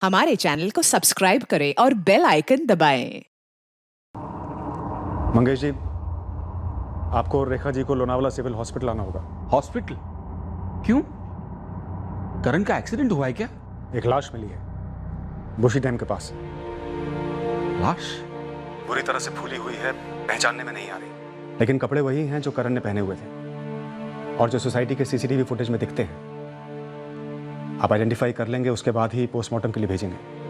हमारे चैनल को सब्सक्राइब करें और बेल आइकन दबाएं। मंगेश जी, आपको और रेखा जी को लोनावाला सिविल हॉस्पिटल आना होगा। हॉस्पिटल? क्यों? करण का एक्सीडेंट हुआ है क्या? एक लाश मिली है बुशी डैम के पास। लाश? बुरी तरह से फूली हुई है, पहचानने में नहीं आ रही, लेकिन कपड़े वही हैं जो करण ने पहने हुए थे और जो सोसाइटी के सीसीटीवी फुटेज में दिखते हैं। आप आइडेंटिफाई कर लेंगे, उसके बाद ही पोस्टमार्टम के लिए भेजेंगे।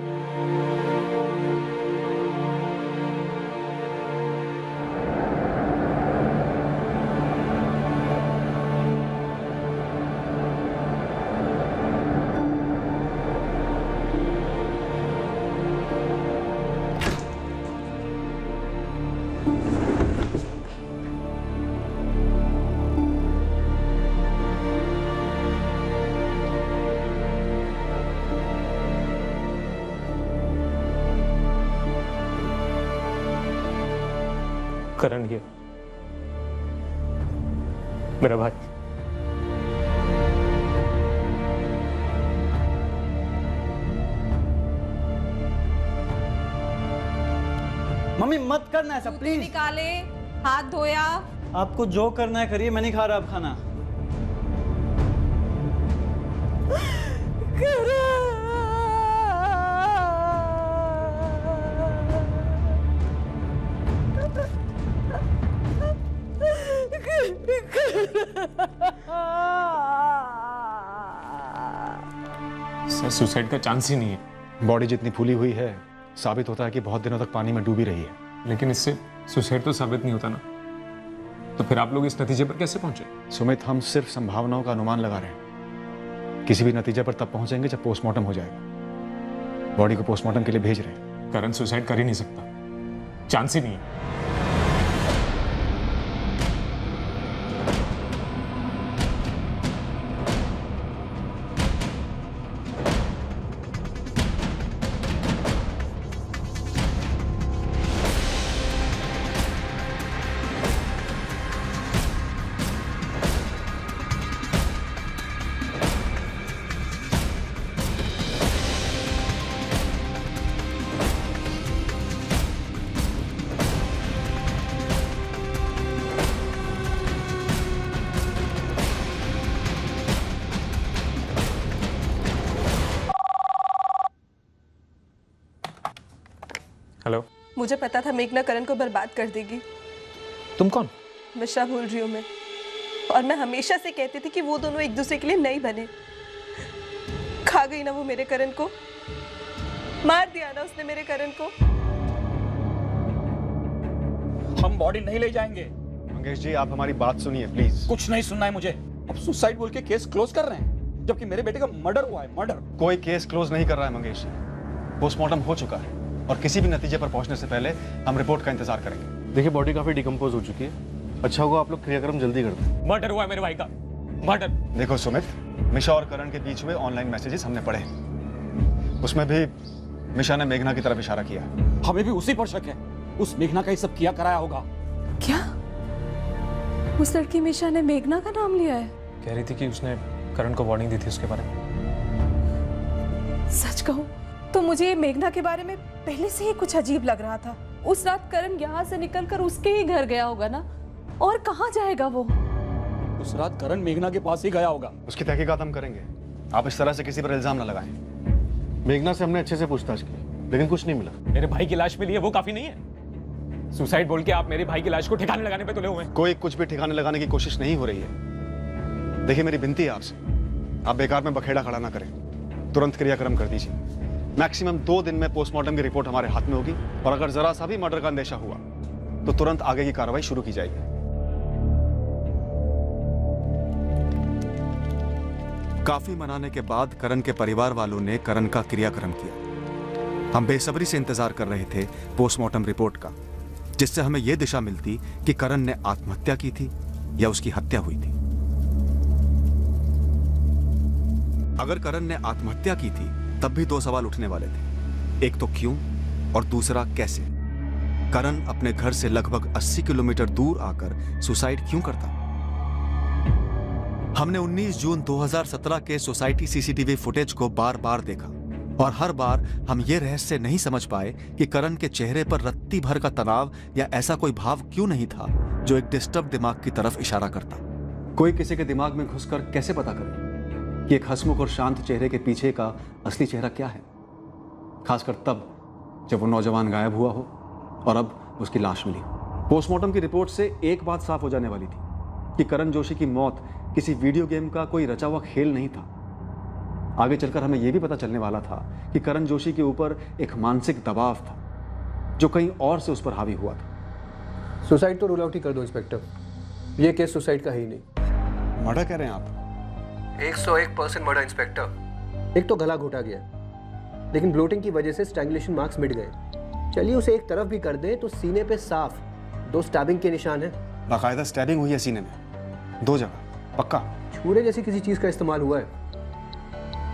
करण ये मेरा भाई। मम्मी मत करना ऐसा प्लीज। निकाले, हाथ धोया। आपको जो करना है करिए, मैं नहीं खा रहा अब खाना। सर, सुसाइड का चांस ही नहीं है। बॉडी जितनी फूली हुई है, साबित होता है कि बहुत दिनों तक पानी में डूबी रही है। लेकिन इससे सुसाइड तो साबित नहीं होता ना, तो फिर आप लोग इस नतीजे पर कैसे पहुंचे? सुमित, हम सिर्फ संभावनाओं का अनुमान लगा रहे हैं। किसी भी नतीजे पर तब पहुंचेंगे जब पोस्टमार्टम हो जाएगा। बॉडी को पोस्टमार्टम के लिए भेज रहे हैं। करण सुसाइड कर ही नहीं सकता, चांस ही नहीं है। हेलो। मुझे पता था मेघना करण को बर्बाद कर देगी। तुम कौन? मिश्रा बोल रही हूँ मैं। और मैं हमेशा से कहती थी कि वो दोनों एक दूसरे के लिए नहीं बने। खा गई ना वो मेरे करण को, मार दिया ना उसने मेरे करण को। हम बॉडी नहीं ले जाएंगे। मंगेश जी, आप हमारी बात सुनिए प्लीज। कुछ नहीं सुनना है मुझे। अब सुसाइड बोल के केस क्लोज कर रहे हैं, जबकि मेरे बेटे का मर्डर हुआ है। मर्डर। कोई केस क्लोज नहीं कर रहा है मंगेश जी। पोस्टमार्टम हो चुका है और किसी भी नतीजे पर पहुंचने से पहले हम रिपोर्ट का इंतजार करेंगे। देखिए, बॉडी काफी डिकम्पोज हो चुकी है। अच्छा होगा आप लोग क्रियाक्रम जल्दी कर दें। मर्डर हुआ है मेरे भाई का, मर्डर। देखो सुमित, मिशा और करण के बीच हुए ऑनलाइन मैसेजेस हमने पढ़े, उसमें भी मिशा ने मेघना की तरफ इशारा किया। हमें भी उसी पर शक है। उस मेघना का ही सब किया कराया होगा। क्या उस लड़की मिशा ने मेघना का नाम लिया है? कह रही थी कि उसने करण को वार्निंग दी थी उसके बारे में। सच कहूं तो मुझे मेघना के बारे में पहले से ही कुछ अजीब लग रहा था। उस रात करण यहाँ से निकलकर उसके ही घर गया होगा ना, और कहाँ जाएगा वो? उस रात करण मेघना के पास ही गया होगा। उसकी तहकीकात हम करेंगे। आप इस तरह से किसी पर इल्जाम न लगाएं। मेघना से हमने अच्छे से पूछताछ की, लेकिन कुछ नहीं मिला। मेरे भाई की लाश मिली है, वो काफी नहीं है। सुसाइड बोल के आप मेरे भाई की लाश को ठिकाने लगाने पे तुले हुए हैं। कोई कुछ भी ठिकाने लगाने की कोशिश नहीं हो रही है। देखिए, मेरी विनती है आपसे, आप बेकार में बखेड़ा खड़ा ना करें। तुरंत क्रियाक्रम कर दीजिए। मैक्सिमम 2 दिन में पोस्टमार्टम की रिपोर्ट हमारे हाथ में होगी और अगर जरा सा भी मर्डर का अंदेशा हुआ तो तुरंत आगे की कार्रवाई शुरू की जाएगी। काफी मनाने के बाद करण के परिवार वालों ने करण का क्रियाक्रम किया। हम बेसब्री से इंतजार कर रहे थे पोस्टमार्टम रिपोर्ट का, जिससे हमें यह दिशा मिलती कि करण ने आत्महत्या की थी या उसकी हत्या हुई थी। अगर करण ने आत्महत्या की थी तब भी 2 सवाल उठने वाले थे। एक तो क्यों और दूसरा कैसे। करण अपने घर से लगभग 80 किलोमीटर दूर आकर सुसाइड क्यों करता। हमने 19 जून 2017 के सोसाइटी सीसीटीवी फुटेज को बार बार देखा, और हर बार हम ये रहस्य नहीं समझ पाए कि करण के चेहरे पर रत्ती भर का तनाव या ऐसा कोई भाव क्यों नहीं था जो एक डिस्टर्ब दिमाग की तरफ इशारा करता। कोई किसी के दिमाग में घुसकर कैसे पता करे कि एक हंसमुख और शांत चेहरे के पीछे का असली चेहरा क्या है, खासकर तब जब वो नौजवान गायब हुआ हो और अब उसकी लाश मिली। पोस्टमार्टम की रिपोर्ट से एक बात साफ हो जाने वाली थी कि करण जोशी की मौत किसी वीडियो गेम का कोई रचा हुआ खेल नहीं था। आगे चलकर हमें यह भी पता चलने वाला था कि करण जोशी के ऊपर एक मानसिक दबाव था जो कहीं और से उस पर हावी हुआ था। सुसाइड तो रूल आउट ही कर दो इंस्पेक्टर, ये केस सुसाइड का है ही नहीं। मर्डर कह रहे हैं आप? 101% मर्डर इंस्पेक्टर। एक तो गला घोटा गया, लेकिन ब्लोटिंग की वजह से स्ट्रैंगुलेशन मार्क्स मिट गए। चलिए उसे एक तरफ भी कर दें तो सीने पे साफ 2 स्टैबिंग के निशान हैं। बाकायदा स्टैबिंग हुई है सीने में, 2 जगह, पक्का? छुरे जैसी किसी चीज का इस्तेमाल हुआ है।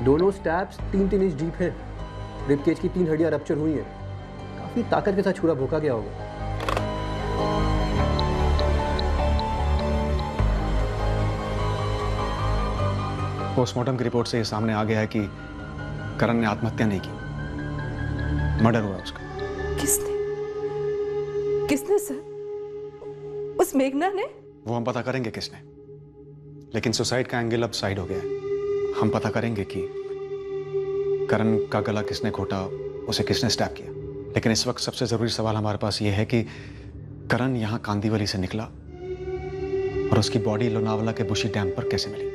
दोनों स्टैब्स 3-3 इंच डीप हैं। रिब केज की 3 हड्डियां रप्चर हुई हैं। काफी ताकत के साथ छुरा भोंका गया होगा। पोस्टमार्टम की रिपोर्ट से ये सामने आ गया है कि करण ने आत्महत्या नहीं की, मर्डर हुआ उसका। किसने सर? उस मेघना ने? वो हम पता करेंगे किसने, लेकिन सुसाइड का एंगल अब साइड हो गया है। हम पता करेंगे कि करण का गला किसने घोटा, उसे किसने स्टैब किया। लेकिन इस वक्त सबसे जरूरी सवाल हमारे पास ये है कि करण यहाँ कांदीवली से निकला और उसकी बॉडी लोनावाला के बुशी डैम पर कैसे मिली।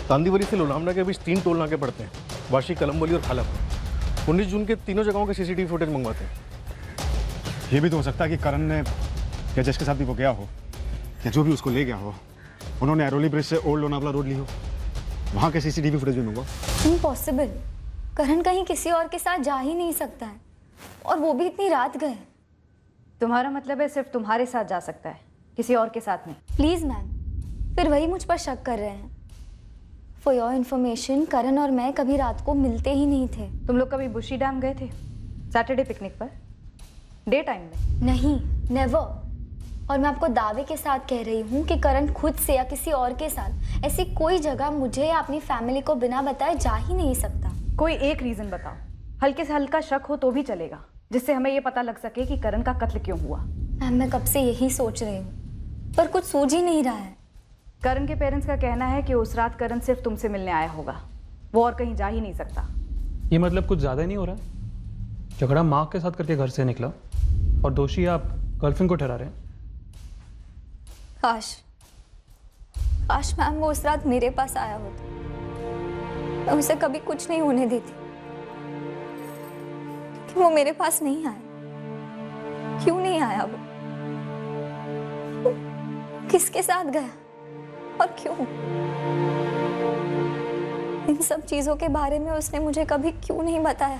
कांदीवली से लोनावला के बीच 3 टोल नाके पड़ते हैं, वाशी, कलमबोली और खालापुर। 19 जून के तीनों जगहों के सीसीटीवी फुटेज मंगवाते हैं। ये भी तो हो सकता है कि करण ने या जिसके साथ भी वो गया हो या जो भी उसको ले गया हो, उन्होंने एरोली ब्रिज से ओल्ड लोनावला रोड ली हो। वहाँ के सीसीटीवी फुटेज भी मंगवाओ। इम्पॉसिबल। करण कहीं किसी और के साथ जा ही नहीं सकता है, और वो भी इतनी रात गए। तुम्हारा मतलब है सिर्फ तुम्हारे साथ जा सकता है, किसी और के साथ नहीं? प्लीज मैम, फिर वही मुझ पर शक कर रहे हैं। फॉर योर इन्फॉर्मेशन, करण और मैं कभी रात को मिलते ही नहीं थे। तुम लोग कभी बुशी डैम गए थे सैटरडे पिकनिक पर, डे टाइम में? नहीं, नेवर। और मैं आपको दावे के साथ कह रही हूँ कि करण खुद से या किसी और के साथ ऐसी कोई जगह मुझे या अपनी फैमिली को बिना बताए जा ही नहीं सकता। कोई एक रीजन बताओ, हल्के से हल्का शक हो तो भी चलेगा, जिससे हमें ये पता लग सके कि करण का कत्ल क्यों हुआ। मैम, मैं कब से यही सोच रही हूँ, पर कुछ सूझ ही नहीं रहा है। करण के पेरेंट्स का कहना है कि उस रात करण सिर्फ तुमसे मिलने आया होगा, वो और कहीं जा ही नहीं सकता। ये मतलब कुछ ज़्यादा ही नहीं हो रहा? झगड़ा माँ के साथ करके घर से निकला और दोषी आप गर्लफ्रेंड को ठहरा रहे हैं? काश मैम वो उस रात मेरे पास आया होता, मैं उसे कभी कुछ नहीं होने देती। कि वो मेरे पास नहीं आया। क्यों नहीं आया वो किसके साथ गया और क्यों? इन सब चीजों के बारे में उसने मुझे कभी क्यों नहीं बताया?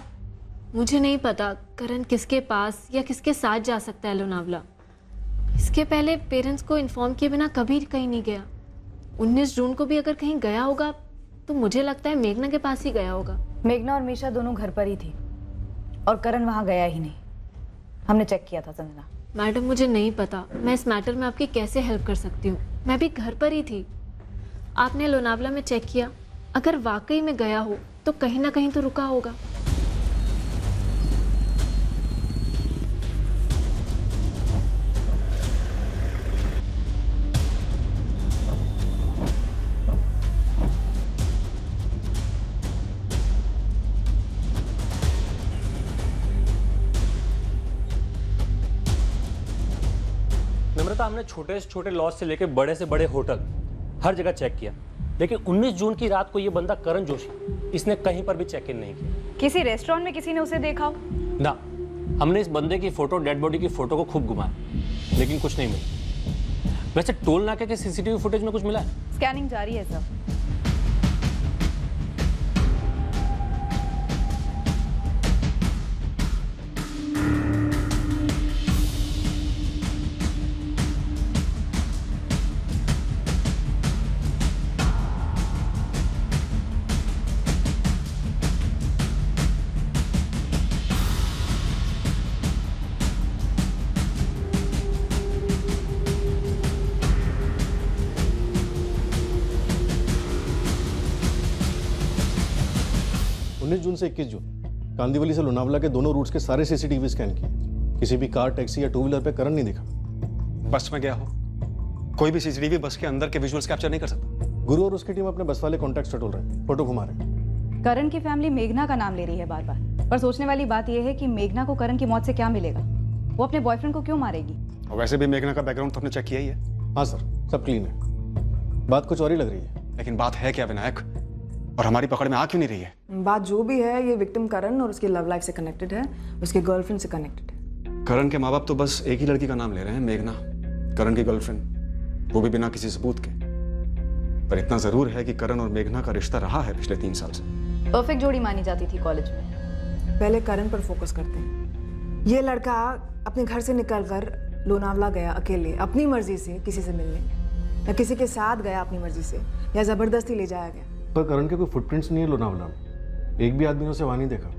मुझे नहीं पता करण किसके पास या किसके साथ जा सकता है लोनावला। इसके पहले पेरेंट्स को इन्फॉर्म किए बिना कभी कहीं नहीं गया। 19 जून को भी अगर कहीं गया होगा तो मुझे लगता है मेघना के पास ही गया होगा। मेघना और मीशा दोनों घर पर ही थी और करण वहां गया ही नहीं। हमने चेक किया था संजना। मैडम, मुझे नहीं पता मैं इस मैटर में आपकी कैसे हेल्प कर सकती हूँ। मैं भी घर पर ही थी। आपने लोनावला में चेक किया, अगर वाकई में गया हो तो कहीं ना कहीं तो रुका होगा। नम्रता, हमने छोटे से छोटे लॉज से लेकर बड़े से बड़े होटल हर जगह चेक किया, लेकिन 19 जून की रात को ये बंदा करण जोशी, इसने कहीं पर भी चेक इन नहीं किया। किसी रेस्टोरेंट में किसी ने उसे देखा हो? ना, हमने इस बंदे की फोटो, डेड बॉडी की फोटो को खूब घुमाया, लेकिन कुछ नहीं मिला। वैसे टोल नाके के सीसीटीवी फुटेज में कुछ मिला है? स्कैनिंग जारी है सर। 19 जून से 21 जून कांदीवली से लोनावला के दोनों रूट्स के सारे सीसीटीवी स्कैन किए। किसी भी कार, टैक्सी या टू व्हीलर पे करण नहीं दिखा। बस में गया हो, कोई भी सीसीटीवी बस के अंदर के विजुअल्स कैप्चर नहीं कर सकता। गुरु और उसकी टीम अपने बस वाले कॉन्टैक्ट्स टटोल रहे हैं, फोटो घुमा रहे हैं। करण की फैमिली मेघना का नाम ले रही है बार बार, पर सोचने वाली बात यह है कि मेघना को करण की मौत से क्या मिलेगा? वो अपने बॉयफ्रेंड को क्यों मारेगी? और वैसे भी मेघना का बैकग्राउंड तो आपने चेक किया ही है। हाँ सर, सब क्लीन है। बात कुछ और ही लग रही है। लेकिन बात है क्या विनायक, और हमारी पकड़ में आ क्यों नहीं रही है? बात जो भी है, ये विक्टिम करण और उसकी लव लाइफ से कनेक्टेड है, उसके गर्लफ्रेंड से कनेक्टेड है। करण के माँ बाप तो बस एक ही लड़की का नाम ले रहे हैं, मेघना, करण की गर्लफ्रेंड, वो भी बिना किसी सबूत के। पर इतना जरूर है कि करण और मेघना का रिश्ता रहा है पिछले 3 साल से। परफेक्ट जोड़ी मानी जाती थी कॉलेज में। पहले करण पर फोकस करते हैं। ये लड़का अपने घर से निकलकर लोनावला गया अकेले, अपनी मर्जी से किसी से मिलने, या किसी के साथ गया अपनी मर्जी से, या जबरदस्ती ले जाया गया। पर करण के कोई फुटप्रिंट्स नहीं है लोनावला में। एक भी आदमी ने उसे वहां नहीं देखा।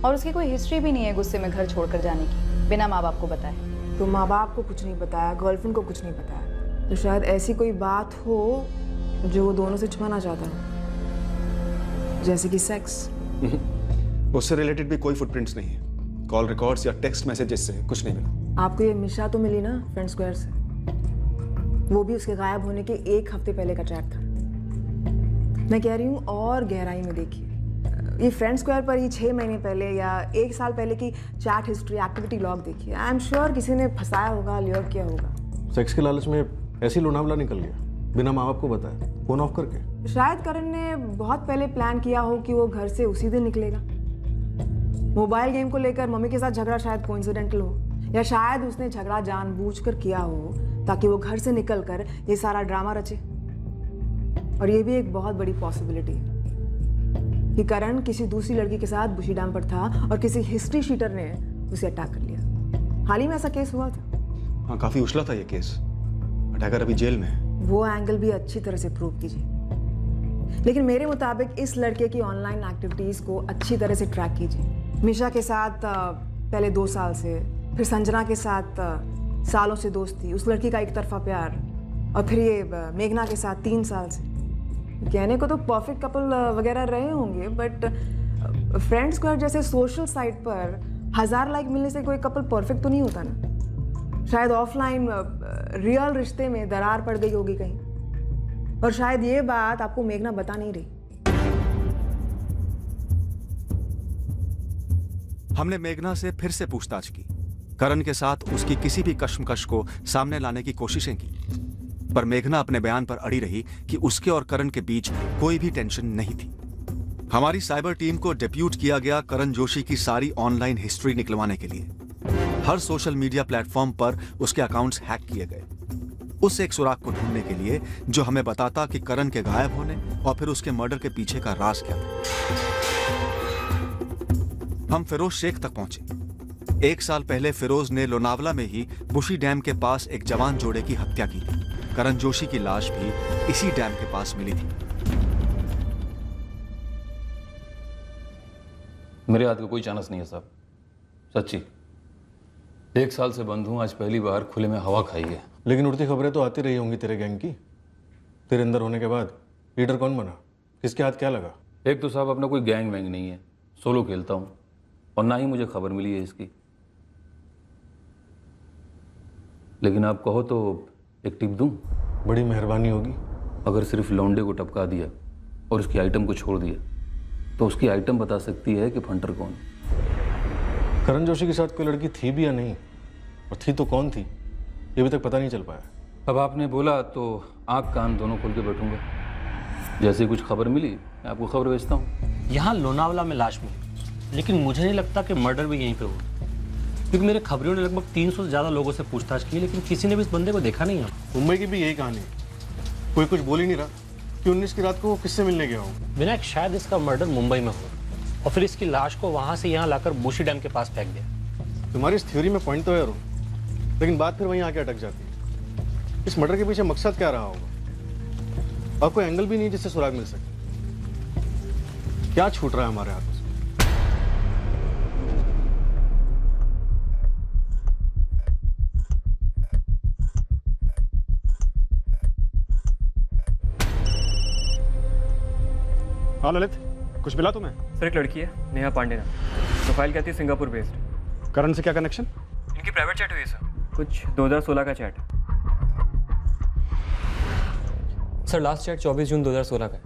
और उसकी कोई हिस्ट्री भी नहीं है गुस्से में घर छोड़कर जाने की, बिना माँ बाप को बताए। तो माँ बाप को कुछ नहीं बताया, गर्लफ्रेंड को कुछ नहीं बताया, तो शायद ऐसी कोई बात हो जो वो दोनों से छुपाना चाहता हो, जैसे कि सेक्स। उससे रिलेटेड भी कोई फुटप्रिंट्स नहीं है। कॉल रिकॉर्ड्स या टेक्स्ट मैसेजेस से कुछ नहीं मिला। आपको ये मिशा तो मिली ना फ्रेंड स्क्वायर से, वो भी उसके गायब होने के 1 हफ्ते पहले का चैट था। मैं कह रही हूँ और गहराई में देखिए, ये फ्रेंड स्क्वायर पर ही 6 महीने पहले या 1 साल पहले की चैट हिस्ट्री, एक्टिविटी लॉग देखिए। आई एम श्योर किसी ने फंसाया होगा, ल्योर किया होगा। सेक्स के लालच में ऐसी लोनावला निकल गया, बिना माँ बाप को बताया, फोन ऑफ करके। शायद करण ने बहुत पहले प्लान किया हो कि वो घर से उसी दिन निकलेगा। मोबाइल गेम को लेकर मम्मी के साथ झगड़ा शायद कोइंसिडेंटल हो, या शायद उसने झगड़ा जानबूझकर किया हो ताकि वो घर से निकलकर ये सारा ड्रामा रचे। और ये भी एक बहुत बड़ी पॉसिबिलिटी है कि करण किसी दूसरी लड़की के साथ बुशी डैम पर था और किसी हिस्ट्री शीटर ने उसे अटैक कर लिया। हाल ही में ऐसा केस हुआ था। हाँ, काफी उछला था ये केस। अटैकर अभी जेल में है। वो एंगल भी अच्छी तरह से प्रूव कीजिए। लेकिन मेरे मुताबिक इस लड़के की ऑनलाइन एक्टिविटीज को अच्छी तरह से ट्रैक कीजिए। मिशा के साथ पहले 2 साल से, फिर संजना के साथ सालों से दोस्ती, उस लड़की का एक तरफा प्यार, और फिर ये मेघना के साथ 3 साल से। कहने को तो परफेक्ट कपल वगैरह रहे होंगे, बट फ्रेंड स्क्वायर जैसे सोशल साइट पर 1000 लाइक मिलने से कोई कपल परफेक्ट तो नहीं होता ना। शायद ऑफलाइन रियल रिश्ते में दरार पड़ गई होगी कहीं, और शायद ये बात आपको मेघना बता नहीं रही। हमने मेघना से फिर से पूछताछ की। करण के साथ उसकी किसी भी कश्मकश को सामने लाने की कोशिशें की, पर मेघना अपने बयान पर अड़ी रही कि उसके और करण के बीच कोई भी टेंशन नहीं थी। हमारी साइबर टीम को डेप्यूट किया गया करण जोशी की सारी ऑनलाइन हिस्ट्री निकलवाने के लिए। हर सोशल मीडिया प्लेटफॉर्म पर उसके अकाउंट्स हैक किए गए, उस एक सुराग को ढूंढने के लिए जो हमें बताता कि करण के गायब होने और फिर उसके मर्डर के पीछे का राज क्या था। हम फिरोज शेख तक पहुंचे। 1 साल पहले फिरोज ने लोनावला में ही बुशी डैम के पास एक जवान जोड़े की हत्या की थी। करण जोशी की लाश भी इसी डैम के पास मिली थी। मेरे हाथ का कोई चांस नहीं है साहब, सच्ची। 1 साल से बंद हूं, आज पहली बार खुले में हवा खाई है। लेकिन उड़ती खबरें तो आती रही होंगी तेरे गैंग की। तेरे अंदर होने के बाद लीडर कौन बना, किसके हाथ क्या लगा? एक तो साहब अपना कोई गैंग वैंग नहीं है, सोलो खेलता हूं, और ना ही मुझे खबर मिली है इसकी। लेकिन आप कहो तो एक टिप दूं? बड़ी मेहरबानी होगी। अगर सिर्फ लौंडे को टपका दिया और उसकी आइटम को छोड़ दिया तो उसकी आइटम बता सकती है कि फंटर कौन। करण जोशी के साथ कोई लड़की थी भी या नहीं, और थी तो कौन थी, ये अभी तक पता नहीं चल पाया। अब आपने बोला तो आंख कान दोनों खोल के बैठूंगा। जैसे ही कुछ खबर मिली मैं आपको खबर भेजता हूँ। यहाँ लोनावला में लाश मिली, लेकिन मुझे नहीं लगता कि मर्डर भी यहीं पे हुआ, क्योंकि मेरे खबरियों ने लगभग 300 से ज़्यादा लोगों से पूछताछ की, लेकिन किसी ने भी इस बंदे को देखा नहीं है। मुंबई की भी यही कहानी है, कोई कुछ बोल ही नहीं रहा कि 19 की रात को वो किससे मिलने गया हो। विनायक, शायद इसका मर्डर मुंबई में हुआ और फिर इसकी लाश को वहाँ से यहाँ लाकर बुशी डैम के पास फेंक दिया। तुम्हारी इस थ्योरी में पॉइंट तो है, लेकिन बात फिर वहीं आके अटक जाती है। इस मर्डर के पीछे मकसद क्या रहा होगा, और कोई एंगल भी नहीं जिससे सुराग मिल सके। क्या छूट रहा है हमारे हाथों से? हाँ ललित, कुछ मिला तुम्हें? सर एक लड़की है नेहा पांडे नाम, प्रोफाइल कहती है सिंगापुर बेस्ड। करण से क्या कनेक्शन? इनकी प्राइवेट चैट हुई है सर, कुछ 2016 का चैट। सर लास्ट चैट 24 जून 2016 का है।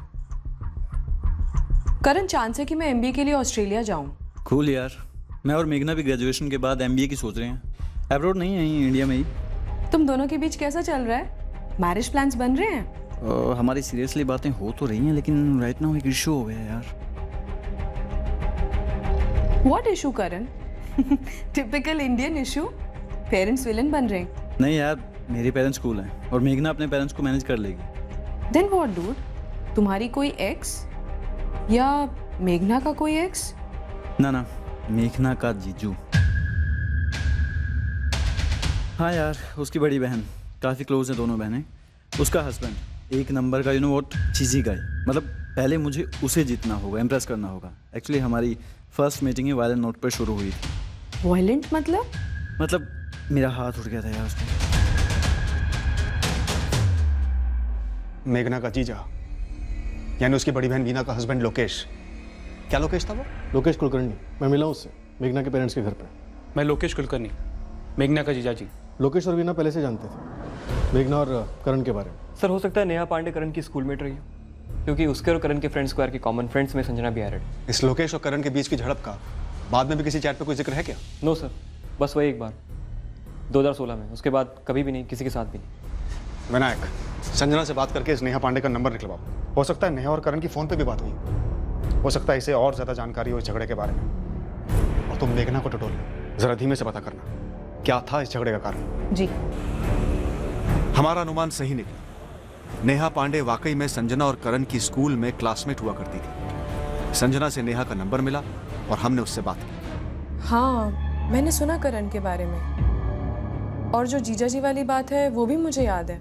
करण, चांस है कि मैं एमबीए के लिए ऑस्ट्रेलिया जाऊं। कूल यार, मैं और मेघना भी ग्रेजुएशन के बाद एमबीए की सोच रहे हैं। अब्रॉड नहीं है, यहीं इंडिया में ही। तुम दोनों के बीच कैसा चल रहा है? मैरिज प्लान्स बन रहे हैं? हमारी सीरियसली बातें हो तो रही हैं, लेकिन राइट नाउ एक इशू हो गया है यार। What issue Karan? Typical Indian issue. Parents villain बन रहे हैं। नहीं यार, मेरे पेरेंट्स कूल हैं और मेघना अपने पेरेंट्स को मैनेज कर लेगी। Then what dude? तुम्हारी कोई एक्स या मेघना का कोई एक्स? ना, मेघना का जीजू। हाँ यार, उसकी बड़ी बहन, काफ़ी क्लोज है दोनों बहनें। उसका हस्बैंड एक नंबर का, यू नो व्हाट, चीज़ी गाय। मतलब पहले मुझे उसे जीतना होगा, इम्प्रेस करना होगा। एक्चुअली हमारी फर्स्ट मीटिंग ही वायलेंट नोट पर शुरू हुई थी। वायलेंट मतलब मेरा हाथ उठ गया था यार उसको। मेघना का जीजा यानी उसकी बड़ी बहन वीना का हस्बैंड लोकेश। क्या लोकेश था वो? लोकेश कुलकर्णी। मैं मिला उससे मेघना के पेरेंट्स के घर पे। मैं लोकेश कुलकर्णी, मेघना का जीजा जी। लोकेश और वीना पहले से जानते थे मेघना और करण के बारे में। सर हो सकता है नेहा पांडे करण की स्कूलमेट रही हो, क्योंकि उसके और करण के फ्रेंड स्क्वायर के कॉमन फ्रेंड्स में संजना भी आ रही। इस लोकेश और करण के बीच की झड़प का बाद में भी किसी चैट पे कोई जिक्र है क्या? नो सर, बस वही एक बार 2016 में, उसके बाद कभी भी नहीं, किसी के साथ भी नहीं। विनायक, संजना से बात करके इस नेहा पांडे का नंबर निकलवाओ। हो सकता है नेहा और करण की फोन पे भी बात हुई, हो सकता है इसे और ज्यादा जानकारी हो इस झगड़े के बारे में। और तुम मेघना को टटोल लो, जरा धीमे से पता करना क्या था इस झगड़े का कारण। जी। हमारा अनुमान सही निकला। नेहा पांडे वाकई में संजना और करण की स्कूल में क्लासमेट हुआ करती थी। संजना से नेहा का नंबर मिला और हमने उससे बात की। हाँ, मैंने सुना करण के बारे में, और जो जीजा जी वाली बात है वो भी मुझे याद है।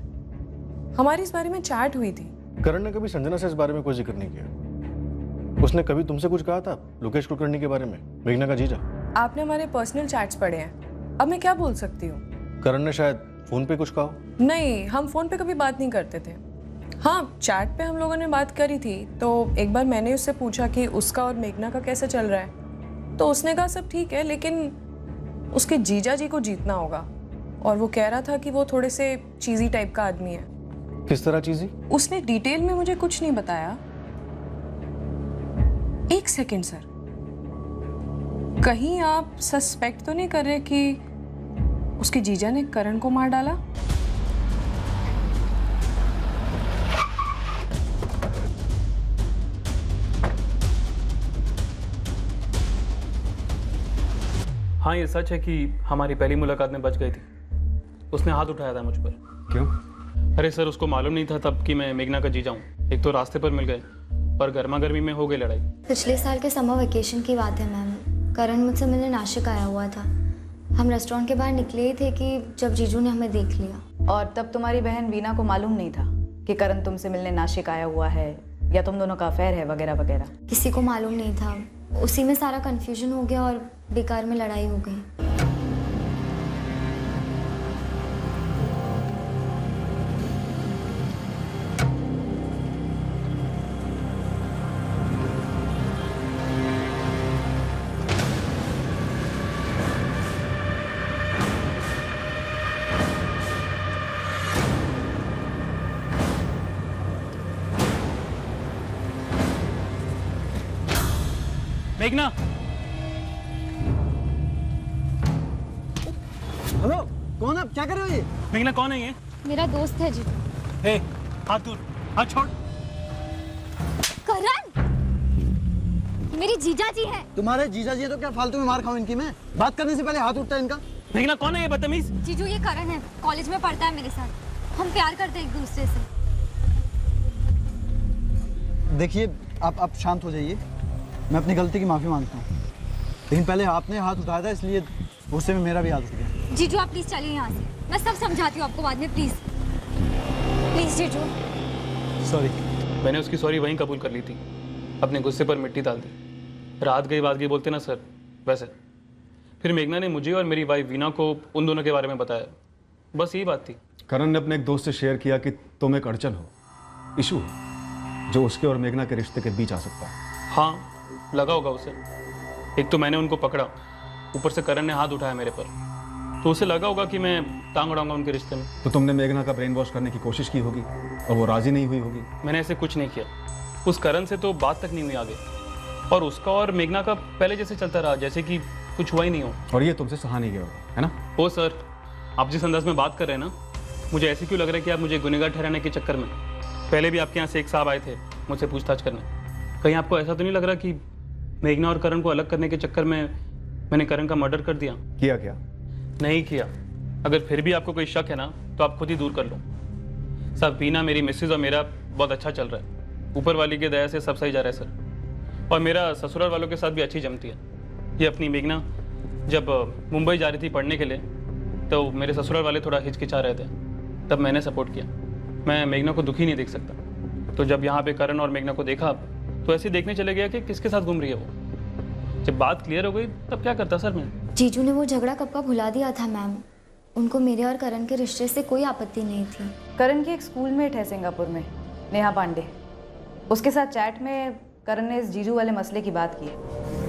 हमारी इस बारे में चैट हुई थी। करण ने कभी संजना से इस बारे में कोई जिक्र नहीं किया। उसने कभी तुमसे कुछ कहा था लोकेश कुलकर्णी के बारे में, मेघना का जीजा? आपने हमारे पर्सनल चैट्स पढ़े हैं, अब मैं क्या बोल सकती हूँ? करण ने शायद फोन पे कुछ कहा? नहीं, हम फोन पे कभी बात नहीं करते थे। हाँ, चैट पे हम लोगों ने बात करी थी, तो एक बार मैंने उससे पूछा कि उसका और मेघना का कैसे चल रहा है, तो उसने कहा सब ठीक है, लेकिन उसके जीजा जी को जीतना होगा। और वो कह रहा था कि वो थोड़े से चीज़ी टाइप का आदमी है। किस तरह चीज़ी? उसने डिटेल में मुझे कुछ नहीं बताया। एक सेकंड सर, कहीं आप सस्पेक्ट तो नहीं कर रहे कि उसके जीजा ने करण को मार डाला? हाँ, ये सच है कि हमारी पहली मुलाकात में बच गई थी। उसने हाथ उठाया था मुझ पर। क्यों? अरे सर, उसको मालूम नहीं था तब कि मैं मेघना का जीजा हूँ। एक तो रास्ते पर मिल गए और गर्मा गर्मी में हो गई लड़ाई। पिछले साल के समर वेकेशन की बात है मैम। करण मुझसे मिलने नासिक आया हुआ था। हम रेस्टोरेंट के बाहर निकले ही थे कि जब जीजू ने हमें देख लिया। और तब तुम्हारी बहन वीना को मालूम नहीं था कि करण तुमसे मिलने नासिक आया हुआ है या तुम दोनों का अफेयर है वगैरह वगैरह? किसी को मालूम नहीं था। उसी में सारा कंफ्यूजन हो गया और बेकार में लड़ाई हो गई। मेघना! हेलो, कौन आप? क्या कर रहे हो ये? मेघना कौन है ये? मेरा दोस्त है जी। हे, हाथ दूर, हाथ छोड़। करण! मेरी जीजा जी है। तुम्हारे जीजा जी है तो क्या फालतू में मार खाऊं इनकी मैं? बात करने से पहले हाथ उठता है इनका। मेघना कौन है ये बदतमीज? जीजू, ये करण है, कॉलेज में पढ़ता है मेरे साथ। हम प्यार करते हैं एक दूसरे से। देखिए, आप शांत हो जाइए। मैं अपनी गलती की माफ़ी मांगता हूँ, लेकिन पहले आपने हाथ उठाया था इसलिए गुस्से में मेरा भी हाथ उठ गया। जीजू, आप प्लीज चलिए यहाँ से। मैं सब समझाती हूँ आपको बाद में, प्लीज प्लीज जीजू। सॉरी। मैंने उसकी सॉरी वहीं कबूल कर ली थी, अपने गुस्से पर मिट्टी डाल दी। रात गई बात गई बोलते ना सर, वैसे। फिर मेघना ने मुझे और मेरी वाइफ वीना को उन दोनों के बारे में बताया। बस यही बात थी। करण ने अपने एक दोस्त से शेयर किया कि तुम एक अड़चन हो, इशू हो, जो उसके और मेघना के रिश्ते के बीच आ सकता है। हाँ, लगा होगा उसे। एक तो मैंने उनको पकड़ा, ऊपर से करण ने हाथ उठाया मेरे पर, तो उसे लगा होगा कि मैं टांग अड़ाऊंगा उनके रिश्ते में। तो तुमने मेघना का ब्रेन वॉश करने की कोशिश की होगी और वो राजी नहीं हुई होगी। मैंने ऐसे कुछ नहीं किया। उस करण से तो बात तक नहीं हुई आगे, और उसका और मेघना का पहले जैसे चलता रहा, जैसे कि कुछ हुआ ही नहीं हो। और ये तुमसे सहा नहीं गया होगा, है ना? ओ सर, आप जिस अंदाज में बात कर रहे हैं ना, मुझे ऐसे क्यों लग रहा है कि आप मुझे गुनहगार ठहराने के चक्कर में, पहले भी आपके यहाँ से एक साहब आए थे मुझसे पूछताछ करने, कहीं आपको ऐसा तो नहीं लग रहा कि मेघना और करण को अलग करने के चक्कर में मैंने करण का मर्डर कर दिया? किया क्या? नहीं किया। अगर फिर भी आपको कोई शक है ना, तो आप खुद ही दूर कर लो। सब वीना, मेरी मिसेज और मेरा बहुत अच्छा चल रहा है। ऊपर वाली की दया से सब सही जा रहा है सर। और मेरा ससुराल वालों के साथ भी अच्छी जमती है। ये अपनी मेघना जब मुंबई जा रही थी पढ़ने के लिए, तो मेरे ससुराल वाले थोड़ा हिचकिचा रहे थे, तब मैंने सपोर्ट किया। मैं मेघना को दुखी नहीं देख सकता। तो जब यहाँ पे करण और मेघना को देखा, तो ऐसे देखने चले गया कि किसके साथ घूम रही है वो। जब बात क्लियर हो गई, तब क्या करता सर मैं? जीजू ने वो झगड़ा कब का भुला दिया था मैम। उनको मेरे और करण के रिश्ते से कोई आपत्ति नहीं थी। करण की एक स्कूलमेट है सिंगापुर में, नेहा पांडे। उसके साथ चैट में करण ने इस जीजू वाले मसले की बात की है।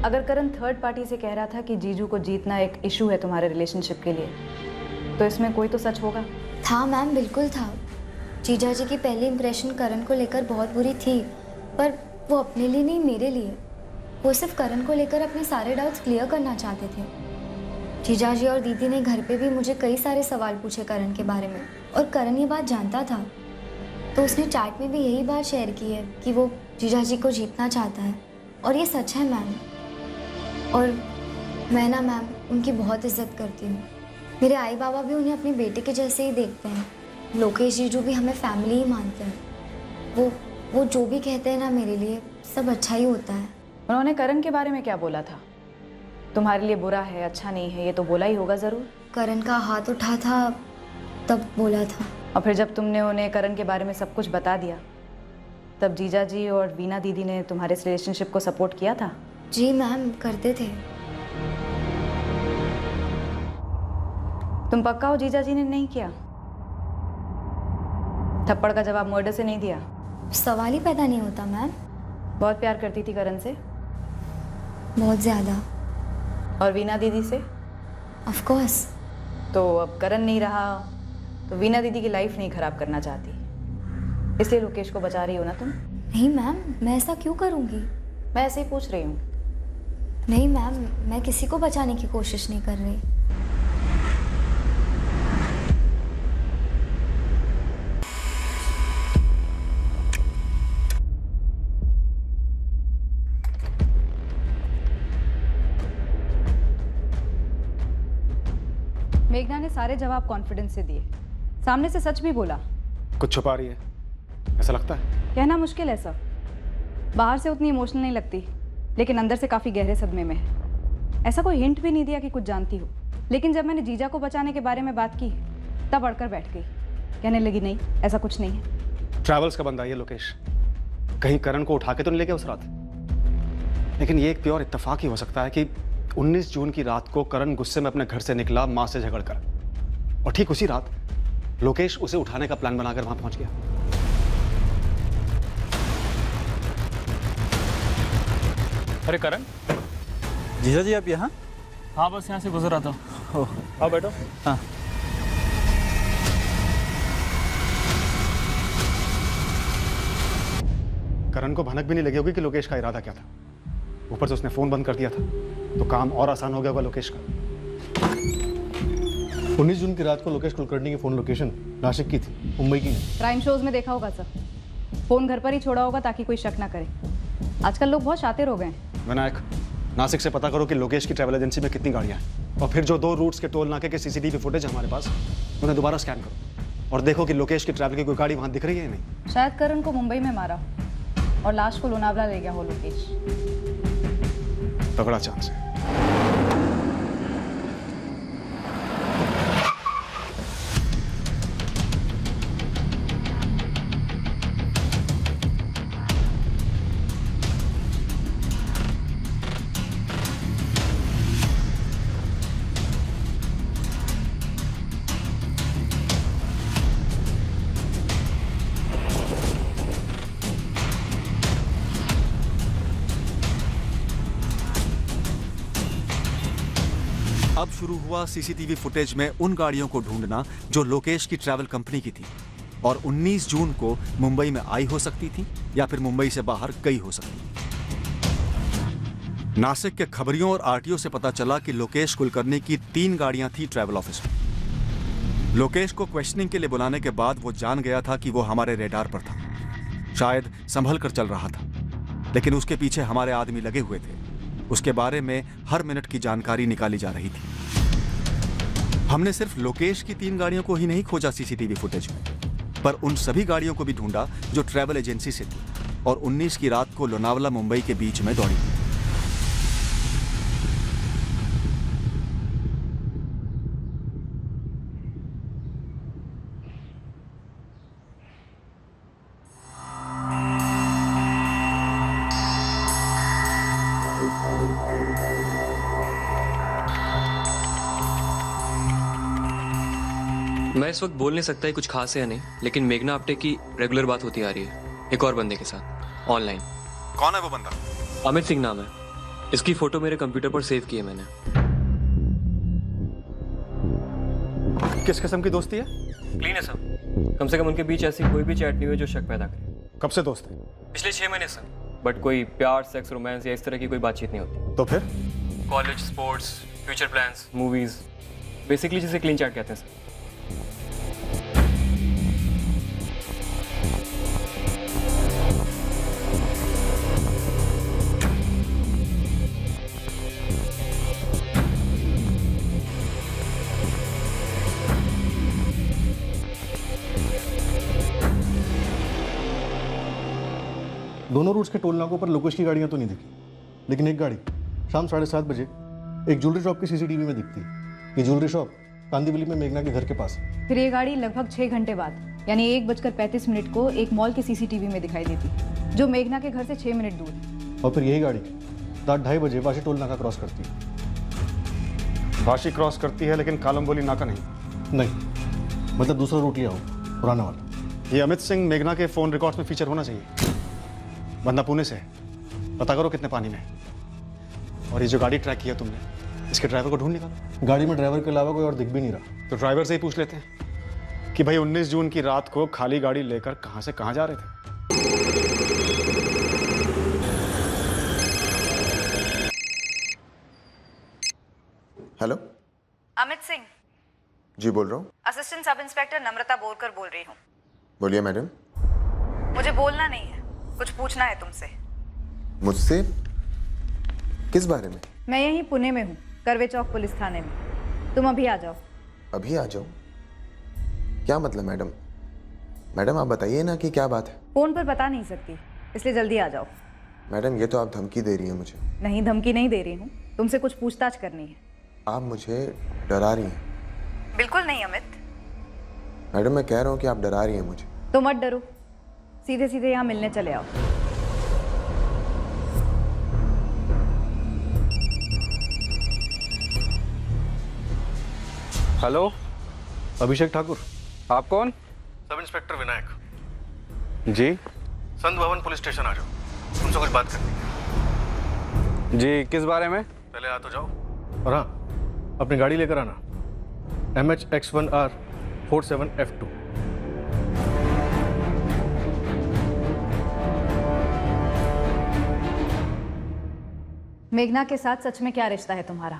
अगर करण थर्ड पार्टी से कह रहा था कि जीजू को जीतना एक इशू है तुम्हारे रिलेशनशिप के लिए, तो इसमें कोई तो सच होगा। था मैम, बिल्कुल था। जीजा जी की पहली इंप्रेशन करण को लेकर बहुत बुरी थी, पर वो अपने लिए नहीं, मेरे लिए। वो सिर्फ करण को लेकर अपने सारे डाउट्स क्लियर करना चाहते थे। जीजा जी और दीदी ने घर पे भी मुझे कई सारे सवाल पूछे करण के बारे में, और करण ये बात जानता था, तो उसने चैट में भी यही बात शेयर की है कि वो जीजा जी को जीतना चाहता है। और ये सच है मैम। और मैं ना मैम उनकी बहुत इज्जत करती हूँ। मेरे आई बाबा भी उन्हें अपने बेटे के जैसे ही देखते हैं। लोकेश जी जो भी हमें फैमिली ही मानते हैं। वो जो भी कहते हैं ना, मेरे लिए सब अच्छा ही होता है। उन्होंने करण के बारे में क्या बोला था? तुम्हारे लिए बुरा है, अच्छा नहीं है, ये तो बोला ही होगा ज़रूर। करण का हाथ उठा था तब बोला था। और फिर जब तुमने उन्हें करण के बारे में सब कुछ बता दिया, तब जीजा जी और वीना दीदी ने तुम्हारे इस रिलेशनशिप को सपोर्ट किया था? जी मैम, करते थे। तुम पक्का हो जीजा जी ने नहीं किया? थप्पड़ का जवाब मर्डर से नहीं दिया? सवाल ही पैदा नहीं होता मैम। बहुत प्यार करती थी करण से? बहुत ज़्यादा। और वीना दीदी से? Of course. तो अब करण नहीं रहा, तो वीना दीदी की लाइफ नहीं खराब करना चाहती, इसलिए लोकेश को बचा रही हो ना तुम? नहीं मैम, मैं ऐसा क्यों करूँगी? मैं ऐसे ही पूछ रही हूँ। नहीं मैम, मैं किसी को बचाने की कोशिश नहीं कर रही। मेघना ने सारे जवाब कॉन्फिडेंस से दिए, सामने से सच भी बोला। कुछ छुपा रही है, ऐसा लगता है? कहना मुश्किल है सर। बाहर से उतनी इमोशनल नहीं लगती, लेकिन अंदर से काफ़ी गहरे सदमे में है। ऐसा कोई हिंट भी नहीं दिया कि कुछ जानती हो, लेकिन जब मैंने जीजा को बचाने के बारे में बात की, तब अड़कर बैठ गई। कहने लगी नहीं, ऐसा कुछ नहीं है। ट्रैवल्स का बंदा है लोकेश, कहीं करण को उठा के तो नहीं ले गया उस रात? लेकिन ये एक प्योर इत्तेफाक ही हो सकता है कि 19 जून की रात को करण गुस्से में अपने घर से निकला मां से झगड़कर, और ठीक उसी रात लोकेश उसे उठाने का प्लान बनाकर वहां पहुंच गया। अरे करण। जीजा जी आप यहाँ? हाँ, बस यहाँ से गुजर रहा था। आओ बैठो। हाँ। करण को भनक भी नहीं लगी होगी कि लोकेश का इरादा क्या था। ऊपर से उसने फोन बंद कर दिया था, तो काम और आसान हो गया होगा लोकेश का। 19 जून की रात को लोकेश कुलकर्णी की फोन लोकेशन नासिक की थी, मुंबई की नहीं। क्राइम शोज में देखा होगा सर, फोन घर पर ही छोड़ा होगा ताकि कोई शक ना करे। आजकल लोग बहुत शातिर हो गए हैं। विनायक, नासिक से पता करो कि लोकेश की ट्रैवल एजेंसी में कितनी गाड़ियां हैं, और फिर जो 2 रूट्स के टोल नाके के सीसीटीवी फुटेज हमारे पास, उन्हें दोबारा स्कैन करो और देखो कि लोकेश की ट्रैवल की कोई गाड़ी वहां दिख रही है या नहीं। शायद करण को मुंबई में मारा और लाश को लोनावला ले गया हो लोकेश। तगड़ा चांस है। शुरू हुआ सीसीटीवी फुटेज में उन गाड़ियों को ढूंढना जो लोकेश की ट्रैवल कंपनी की थी और 19 जून को मुंबई में आई हो सकती थी या फिर मुंबई से बाहर गई हो सकती थी। नासिक के खबरियों और आरटीओ से पता चला कि लोकेश कुलकर्णी की 3 गाड़ियां थी ट्रैवल ऑफिस में। लोकेश को क्वेश्चनिंग के लिए बुलाने के बाद वो जान गया था कि वो हमारे रेडार पर था, शायद संभल कर चल रहा था, लेकिन उसके पीछे हमारे आदमी लगे हुए थे। उसके बारे में हर मिनट की जानकारी निकाली जा रही थी। हमने सिर्फ लोकेश की 3 गाड़ियों को ही नहीं खोजा सीसीटीवी फुटेज में, पर उन सभी गाड़ियों को भी ढूंढा जो ट्रैवल एजेंसी से थी और 19 की रात को लोनावला मुंबई के बीच में दौड़ी। मैं इस वक्त बोल नहीं सकता है कुछ खास है या नहीं, लेकिन मेघना आप्टे की रेगुलर बात होती आ रही है एक और बंदे के साथ ऑनलाइन। कौन है वो बंदा? अमित सिंह नाम है। इसकी फोटो मेरे कंप्यूटर पर सेव की है मैंने। किस किस्म की दोस्ती है? क्लीन है सर, कम से कम उनके बीच ऐसी कोई भी चैट नहीं हुई जो शक पैदा करे। कब से दोस्त है? पिछले 6 महीने सर, बट कोई प्यार, सेक्स, रोमांस या इस तरह की कोई बातचीत नहीं होती। तो फिर? College, sports, future plans, movies, basically जिसे क्लीन चैट कहते हैं सर। दोनों रूट्स के टोल नाकों पर लोकेश की गाड़ियां तो नहीं दिखी, लेकिन एक गाड़ी शाम 7:30 बजे एक ज्वेलरी शॉप की सीसीटीवी में दिखती है। ये ज्वेलरी शॉप कांदीवली में मेघना के घर के पास है। फिर ये गाड़ी लगभग 6 घंटे बाद यानी 1:35 को एक मॉल के सीसीटीवी में दिखाई देती, जो मेघना के घर से 6 मिनट दूर है। और फिर यही गाड़ी रात 2:30 बजे वाशी टोल नाका क्रॉस करती है। वाशी क्रॉस करती है लेकिन कालमबोली नाका नहीं? नहीं, मतलब दूसरा रूट लिया हो, पुराना वाला। ये अमित सिंह मेघना के फोन रिकॉर्ड्स में फीचर होना चाहिए। बंदा पुणे से है, पता करो कितने पानी में है। और ये जो गाड़ी ट्रैक किया तुमने, इसके ड्राइवर को ढूंढ निकालो। गाड़ी में ड्राइवर के अलावा कोई और दिख भी नहीं रहा। तो ड्राइवर से ही पूछ लेते हैं कि भाई 19 जून की रात को खाली गाड़ी लेकर कहां से कहां जा रहे थे। हेलो, अमित सिंह जी बोल रहा हूँ। असिस्टेंट सब इंस्पेक्टर नम्रता बोलकर बोल रही हूँ। बोलिए मैडम। मुझे बोलना नहीं है, कुछ पूछना है तुमसे। मुझसे? किस बारे में? मैं यहीं पुणे में हूँ, करवे चौक पुलिस थाने में। तुम अभी आ जाओ। अभी आ जाओ? क्या मतलब मैडम? मैडम आप बताइए ना कि क्या बात है। फोन पर बता नहीं सकती, इसलिए जल्दी आ जाओ। मैडम ये तो आप धमकी दे रही हैं मुझे। नहीं, धमकी नहीं दे रही हूँ, तुमसे कुछ पूछताछ करनी है। आप मुझे डरा रही हैं। बिल्कुल नहीं अमित। मैडम मैं कह रहा हूँ कि आप डरा रही हैं मुझे। तो मत डरो, सीधे सीधे यहाँ मिलने चले आओ। हेलो, अभिषेक ठाकुर। आप कौन? सब इंस्पेक्टर विनायक जी। संत भवन पुलिस स्टेशन आ जाओ, तुमसे कुछ बात करनी है। जी, किस बारे में? पहले आ तो जाओ, और हाँ अपनी गाड़ी लेकर आना, MHX1R 47F2। मेघना के साथ सच में क्या रिश्ता है तुम्हारा?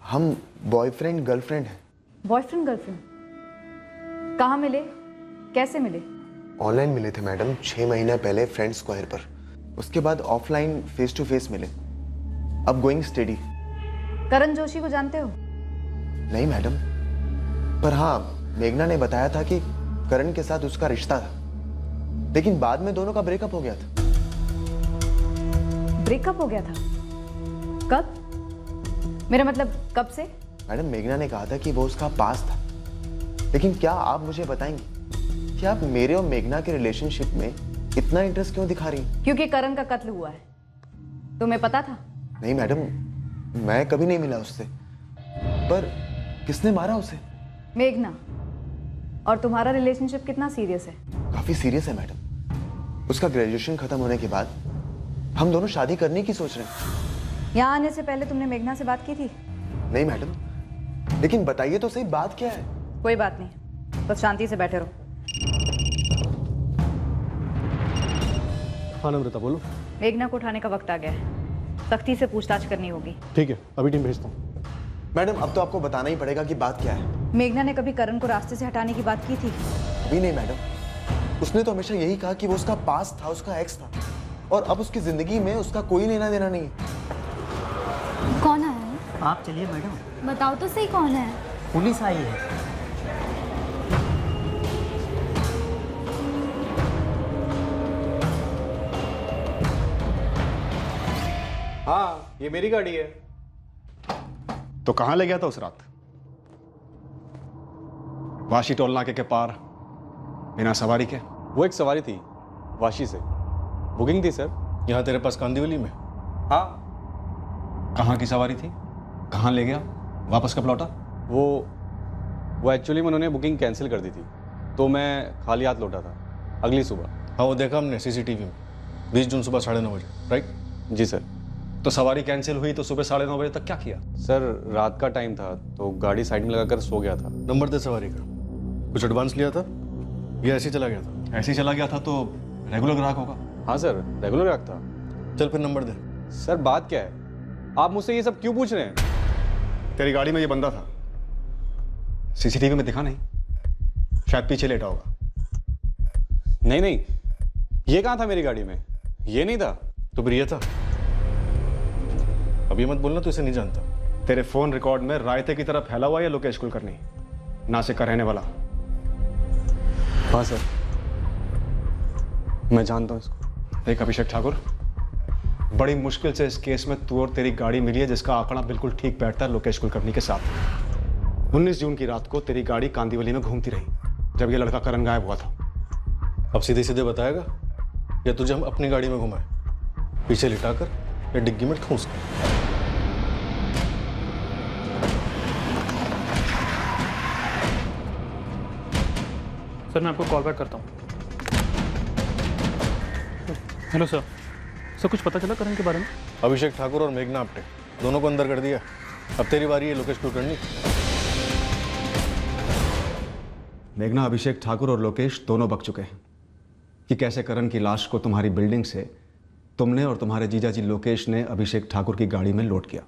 हम बॉयफ्रेंड गर्लफ्रेंड हैं। Boyfriend girlfriend? कहाँ मिले, कैसे मिले? ऑनलाइन मिले थे मैडम 6 महीने पहले फ्रेंड स्क्वायर पर। उसके बाद ऑफलाइन फेस टू फेस मिले। अब गोइंग स्टेडी। करण जोशी को जानते हो? नहीं मैडम, पर हाँ मेघना ने बताया था कि करण के साथ उसका रिश्ता था, लेकिन बाद में दोनों का ब्रेकअप हो गया था। ब्रेकअप हो गया था? कब? मेरा मतलब कब से? मैडम मेघना ने कहा था कि वो उसका पास था, लेकिन क्या आप मुझे बताएंगी कि आप मेरे और मेघना के रिलेशनशिप में इतना इंटरेस्ट क्यों दिखा रही हैं? क्योंकि करण का कत्ल हुआ है। तुम्हें पता था? नहीं मैडम, मैं कभी नहीं मिला उससे। पर किसने मारा उसे? मेघना। और तुम्हारा रिलेशनशिप कितना सीरियस है? काफी सीरियस है मैडम। उसका ग्रेजुएशन खत्म होने के बाद हम दोनों शादी करने की सोच रहे हैं। यहाँ आने से पहले तुमने मेघना से बात की थी? नहीं मैडम, लेकिन बताइए तो सही बात क्या है। कोई बात नहीं, बस शांति से बैठे रहो। हाँ नम्रता बोलो। मेघना को उठाने का वक्त आ गया है, सख्ती से पूछताछ करनी होगी। ठीक है, अभी टीम भेजता हूँ। मैडम अब तो आपको बताना ही पड़ेगा कि बात क्या है। मेघना ने कभी करण को रास्ते से हटाने की बात की थी? अभी नहीं मैडम, उसने तो हमेशा यही कहा कि वो उसका पास था, उसका एक्स था, और अब उसकी जिंदगी में उसका कोई लेना देना नहीं है। कौन आया है? आप चलिए मैडम। बताओ तो सही कौन है? पुलिस आई है। हाँ ये मेरी गाड़ी है। तो कहां ले गया था उस रात? वाशी टोल नाके के पार बिना सवारी के? वो एक सवारी थी वाशी से, बुकिंग थी सर, यहाँ तेरे पास कांदिवली में। हाँ। कहाँ की सवारी थी, कहाँ ले गया, वापस कब लौटा? वो एक्चुअली में उन्होंने बुकिंग कैंसिल कर दी थी, तो मैं खाली हाथ लौटा था अगली सुबह। हाँ वो देखा हमने सीसीटीवी में, 20 जून सुबह 9:30 बजे। राइट जी सर। तो सवारी कैंसिल हुई तो सुबह 9:30 बजे तक क्या किया? सर रात का टाइम था तो गाड़ी साइड में लगाकर सो गया था। नंबर दे सवारी का, कुछ एडवांस लिया था या ऐसे ही चला गया था? ऐसे ही चला गया था तो रेगुलर ग्राहक होगा। हाँ सर रेगुलर ग्राहक था। चल फिर नंबर दे। सर बात क्या है, आप मुझसे ये सब क्यों पूछ रहे हैं? तेरी गाड़ी में ये बंदा था, सीसीटीवी में दिखा नहीं, शायद पीछे लेटा होगा। नहीं, ये कहाँ था मेरी गाड़ी में, ये नहीं था। तो फिर ये था? अभी मत बोलना, तो इसे नहीं जानता। तेरे फोन रिकॉर्ड में रायते की तरह फैला हुआ या लोकेश कुलकर्णी, नासिक का रहने वाला? हाँ सर मैं जानता हूँ इसको। देख अभिषेक ठाकुर, बड़ी मुश्किल से इस केस में तू और तेरी गाड़ी मिली है जिसका आंकड़ा बिल्कुल ठीक बैठता है लोकेश कुलकर्णी के साथ। 19 जून की रात को तेरी गाड़ी कांदिवली में घूमती रही जब ये लड़का करण गायब हुआ था। अब सीधे सीधे बताएगा या तुझे हम अपनी गाड़ी में घुमाए, पीछे लिटाकर या डिग्गी में ठूंस कर? सर मैं आपको कॉल बैक करता हूँ। हेलो सर, कुछ पता चला करण के बारे में? अभिषेक ठाकुर और मेघना आप्टे दोनों को अंदर कर दिया। अब तेरी बारी है लोकेश कुलकर्णी। मेघना, अभिषेक ठाकुर और लोकेश दोनों बक चुके हैं कि कैसे करण की लाश को तुम्हारी बिल्डिंग से तुमने और तुम्हारे जीजाजी लोकेश ने अभिषेक ठाकुर की गाड़ी में लोड किया।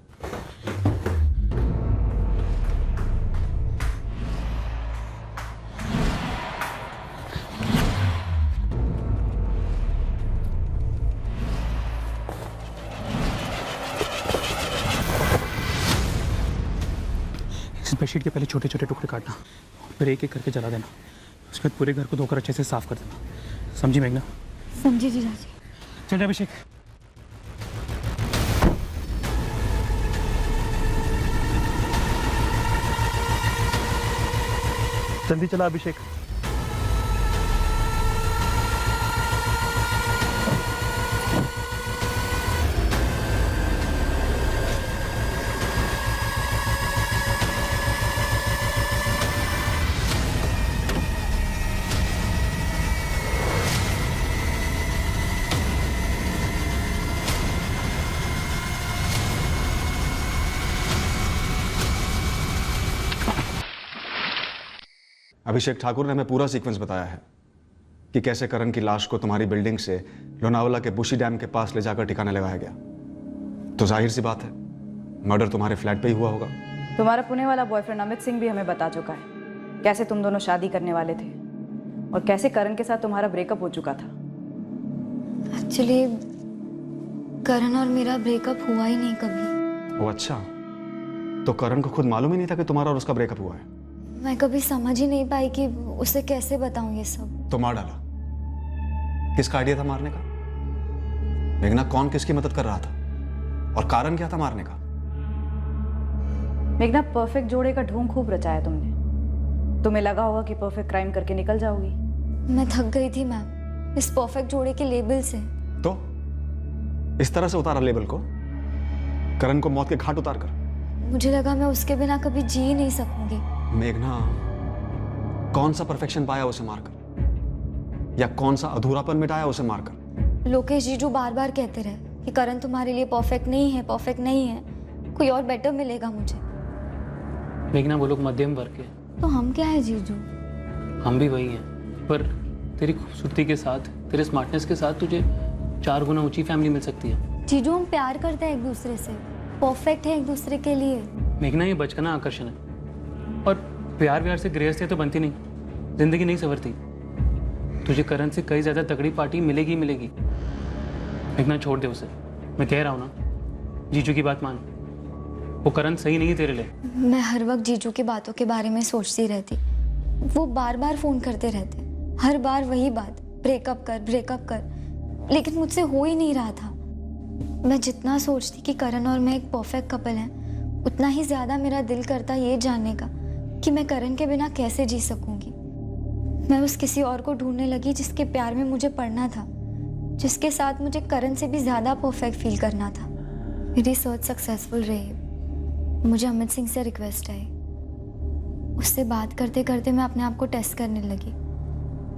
इस बेडशीट के पहले छोटे छोटे टुकड़े काटना, फिर एक एक करके जला देना, उसके बाद पूरे घर को धोकर अच्छे से साफ कर देना। समझी मेघना? समझी जीजाजी। चल अभिषेक। जल्दी चला अभिषेक। अभिषेक ठाकुर ने हमें पूरा सीक्वेंस बताया है कि कैसे करण की लाश को तुम्हारी बिल्डिंग से लोनावला के बुशी डैम के पास ले जाकर ठिकाने लगाया गया। तो जाहिर सी बात है मर्डर तुम्हारे फ्लैट पे ही हुआ होगा। तुम्हारा पुणे वाला बॉयफ्रेंड अमित सिंह भी हमें बता चुका है कैसे तुम दोनों शादी करने वाले थे और कैसे करण के साथ तुम्हारा ब्रेकअप हो चुका था। एक्चुअली करण और मेरा ब्रेकअप हुआ ही नहीं कभी। ओ अच्छा, तो करण को खुद मालूम ही नहीं था कि तुम्हारा और उसका ब्रेकअप हुआ है? मैं कभी समझ ही नहीं पाई कि उसे कैसे बताऊं ये सब। तो मार डाला। किसका आइडिया था मारने का? मेघना, कौन किसकी मदद कर रहा था और कारण क्या था मारने का? मेघना, परफेक्ट जोड़े का ढोंग खूब रचाया तुमने। तुम्हें लगा होगा कि परफेक्ट क्राइम करके निकल जाओगी। मैं थक गई थी मैम इस परफेक्ट जोड़े के लेबल से। तो इस तरह से उतारा लेबल को, करण को मौत के घाट उतार कर। मुझे लगा मैं उसके बिना कभी जी ही नहीं सकूंगी। मेघना, कौन सा परफेक्शन पाया उसे मारकर, या कौन सा अधूरापन मिटाया उसे मारकर? लोकेश जी जो बार बार कहते रहे कि करण तुम्हारे लिए परफेक्ट नहीं है, परफेक्ट नहीं है, कोई और बेटर मिलेगा मुझे। मेघना वो लोग मध्यम वर्ग के, तो हम क्या है जीजू? हम भी वही हैं, पर तेरी खूबसूरती के साथ, तेरे स्मार्टनेस के साथ तुझे 4 गुना ऊंची फैमिली मिल सकती है। जीजू हम प्यार करते हैं एक दूसरे से, परफेक्ट है एक दूसरे के लिए। मेघना ये बचपना आकर्षण है, और प्यार व्यार से गृहस्थी तो बनती नहीं, जिंदगी नहीं संवरती। तुझे करण से कई ज्यादा तगड़ी पार्टी मिलेगी ही मिलेगी। मेघना छोड़ दे उसे, मैं कह रहा हूँ ना, जीजू की बात मान, वो करण सही नहीं है तेरे लिए। मैं हर वक्त जीजू की बातों के बारे में सोचती रहती। वो बार बार फोन करते रहते, हर बार वही बात, ब्रेकअप कर, लेकिन मुझसे हो ही नहीं रहा था। मैं जितना सोचती कि करण और मैं एक परफेक्ट कपल हैं, उतना ही ज़्यादा मेरा दिल करता ये जानने का कि मैं करण के बिना कैसे जी सकूंगी। मैं उस किसी और को ढूंढने लगी जिसके प्यार में मुझे पड़ना था, जिसके साथ मुझे करण से भी ज़्यादा परफेक्ट फील करना था। मेरी सर्च सक्सेसफुल रही। मुझे अमित सिंह से रिक्वेस्ट आई। उससे बात करते करते मैं अपने आप को टेस्ट करने लगी।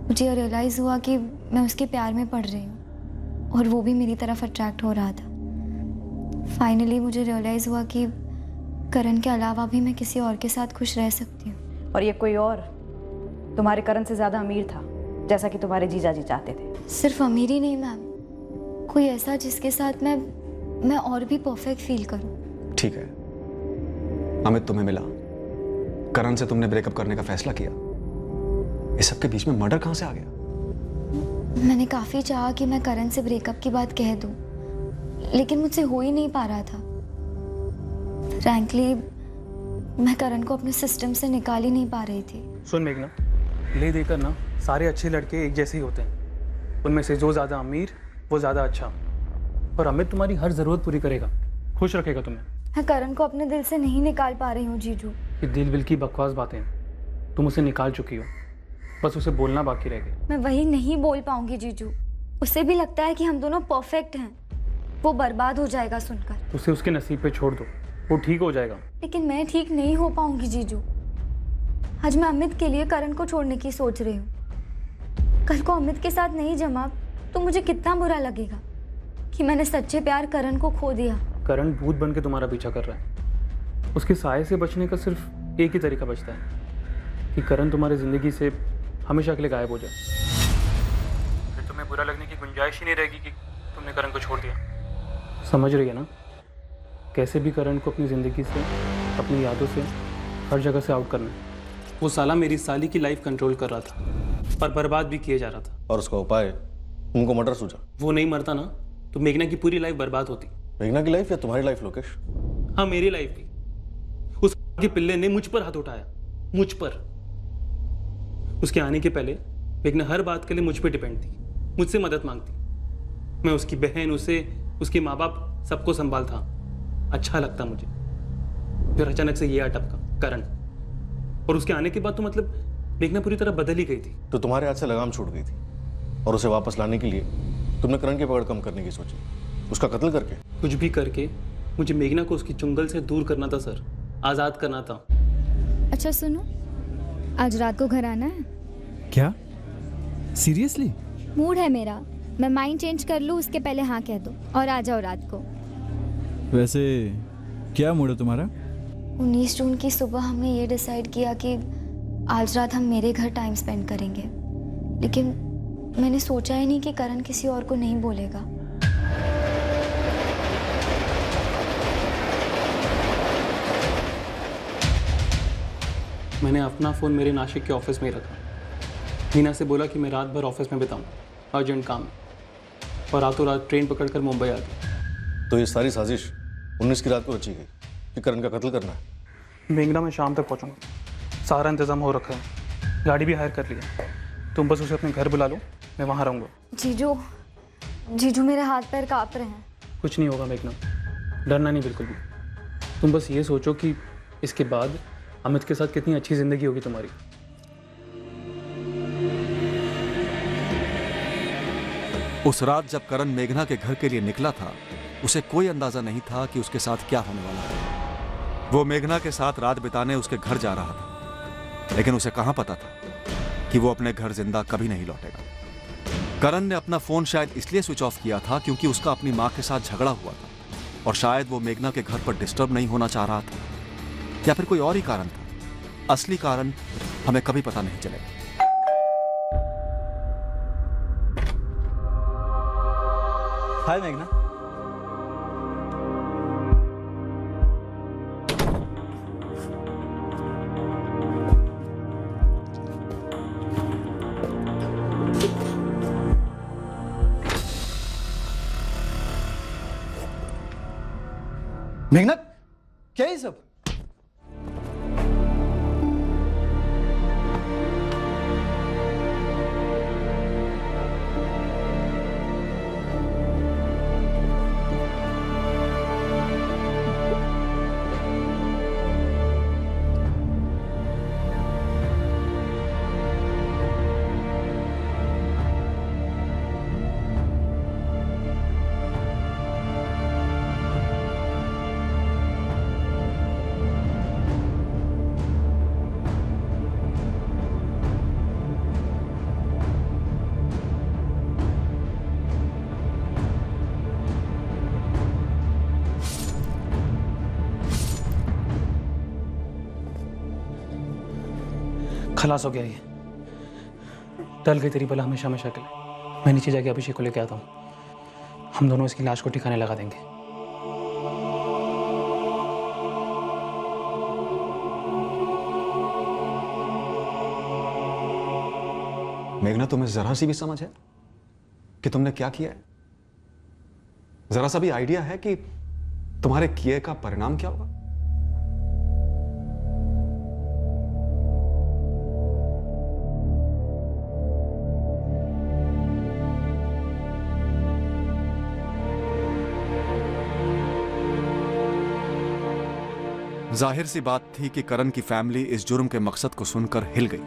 मुझे रियलाइज़ हुआ कि मैं उसके प्यार में पड़ रही हूँ और वो भी मेरी तरफ अट्रैक्ट हो रहा था। फाइनली मुझे रियलाइज़ हुआ कि करण के अलावा भी मैं किसी और के साथ खुश रह सकती हूँ। और ये कोई और तुम्हारे करण से ज़्यादा अमीर था, जैसा कि तुम्हारे जीजा जी चाहते थे। सिर्फ अमीर ही नहीं मैम, कोई ऐसा जिसके साथ मैं और भी परफेक्ट फील करूँ। ठीक है, अमित तुम्हें मिला, करण से तुमने ब्रेकअप करने का फैसला किया, इस सब के बीच में मर्डर कहां से आ गया? मैंने काफ़ी चाहा कि मैं करण से ब्रेकअप की बात कह दूं, लेकिन मुझसे हो ही नहीं पा रहा था। फ्रैंकली मैं करण को अपने सिस्टम से निकाल ही नहीं पा रही थी। सुन मेघना, ले देकर ना सारे अच्छे लड़के एक जैसे ही होते हैं। उनमें से जो ज़्यादा अमीर वो ज़्यादा अच्छा। और अमित तुम्हारी हर ज़रूरत पूरी करेगा, खुश रखेगा तुम्हें। मैं करण को अपने दिल से नहीं निकाल पा रही हूँ जीजू। ये दिल विल की बकवास बातें, तुम उसे निकाल चुकी हो, बस उसे बोलना बाकी रह गया। मैं वही नहीं बोल पाऊंगी जीजू। उसे भी लगता है कि हम दोनों परफेक्ट हैं। वो बर्बाद हो जाएगा सुनकर। उसे उसके नसीब पे छोड़ दो, वो ठीक हो जाएगा। लेकिन मैं ठीक नहीं हो पाऊंगी जीजू। आज मैं अमित के लिए करण को छोड़ने की सोच रही हूँ। कल को अमित के साथ नहीं जमा तो मुझे कितना बुरा लगेगा कि मैंने सच्चे प्यार करण को खो दिया। करण भूत बन के तुम्हारा पीछा कर रहा है। उसके साये से बचने का सिर्फ एक ही तरीका बचता है कि करण तुम्हारी जिंदगी से हमेशा के लिए गायब हो जाए। फिर तुम्हें बुरा लगने की गुंजाइश ही नहीं रहेगी कि तुमने करण को छोड़ दिया। समझ रही है ना? कैसे भी करण को अपनी ज़िंदगी से, अपनी यादों से, हर जगह से आउट करना है। वो साला मेरी साली की लाइफ कंट्रोल कर रहा था पर बर्बाद भी किए जा रहा था। और उसका उपाय उनको मर्डर सूझा। वो नहीं मरता ना तो मेघना की पूरी लाइफ बर्बाद होती। मेघना की लाइफ या तुम्हारी लाइफ लोकेश? हाँ, मेरी लाइफ भी। उस के पिल्ले ने मुझ पर हाथ उठाया, मुझ पर। उसके आने के पहले मेघना हर बात के लिए मुझ पर डिपेंड थी, मुझसे मदद मांगती। मैं उसकी बहन, उसे, उसके माँ बाप सबको संभालता। अच्छा लगता मुझे। फिर अचानक से ये टपका करण, और उसके आने के बाद तो मतलब मेघना पूरी तरह बदल ही गई थी। तो तुम्हारे हाथ से लगाम छूट गई थी और उसे वापस लाने के लिए तुमने करण की पकड़ कम करने की सोची, उसका कत्ल करके। कुछ भी करके मुझे मेघना को उसकी चुंगल से दूर करना था सर, आज़ाद करना था। अच्छा सुनो, आज रात को घर आना है? क्या? सीरियसली? मूड है मेरा, मैं माइंड चेंज कर लूँ उसके पहले हाँ कह दो और आ जाओ रात को। वैसे क्या मूड है तुम्हारा? 19 जून की सुबह हमने ये डिसाइड किया कि आज रात हम मेरे घर टाइम स्पेंड करेंगे, लेकिन मैंने सोचा ही नहीं कि करण किसी और को नहीं बोलेगा। मैंने अपना फ़ोन मेरे नासिक के ऑफिस में ही रखा। मीना से बोला कि मैं रात भर ऑफिस में बिताऊं, अर्जेंट काम, और रातों रात ट्रेन पकड़कर मुंबई आ गई। तो ये सारी साजिश 19 की रात को रची गई कि करण का कत्ल करना है। मेघना में शाम तक पहुंचूंगा, सारा इंतजाम हो रखा है, गाड़ी भी हायर कर लिया। तुम बस उसे अपने घर बुला लो, मैं वहाँ रहूँगा। जीजू मेरे हाथ पैर काँप रहे हैं। कुछ नहीं होगा मेघना, डरना नहीं बिल्कुल भी। तुम बस ये सोचो कि इसके बाद अमित के साथ कितनी अच्छी जिंदगी होगी तुम्हारी। उस रात जब करण मेघना के घर के लिए निकला था, उसे कोई अंदाजा नहीं था कि उसके साथ क्या होने वाला है। वो मेघना के साथ रात बिताने उसके घर जा रहा था, लेकिन उसे कहां पता था कि वो अपने घर जिंदा कभी नहीं लौटेगा। करण ने अपना फोन शायद इसलिए स्विच ऑफ किया था क्योंकि उसका अपनी मां के साथ झगड़ा हुआ था, और शायद वो मेघना के घर पर डिस्टर्ब नहीं होना चाह रहा था, या फिर कोई और ही कारण था। असली कारण हमें कभी पता नहीं चलेगा। हाय मेघना। मेघना, क्या है ये सब? खलास हो गया ये, टल गई तेरी बला हमेशा हमेशा के लिए। मैं नीचे जाके अभिषेक को लेके आता हूँ, हम दोनों इसकी लाश को ठिकाने लगा देंगे। मेघना, तुम्हें जरा सी भी समझ है कि तुमने क्या किया है? जरा सा भी आइडिया है कि तुम्हारे किए का परिणाम क्या होगा? जाहिर सी बात थी कि करण की फैमिली इस जुर्म के मकसद को सुनकर हिल गई,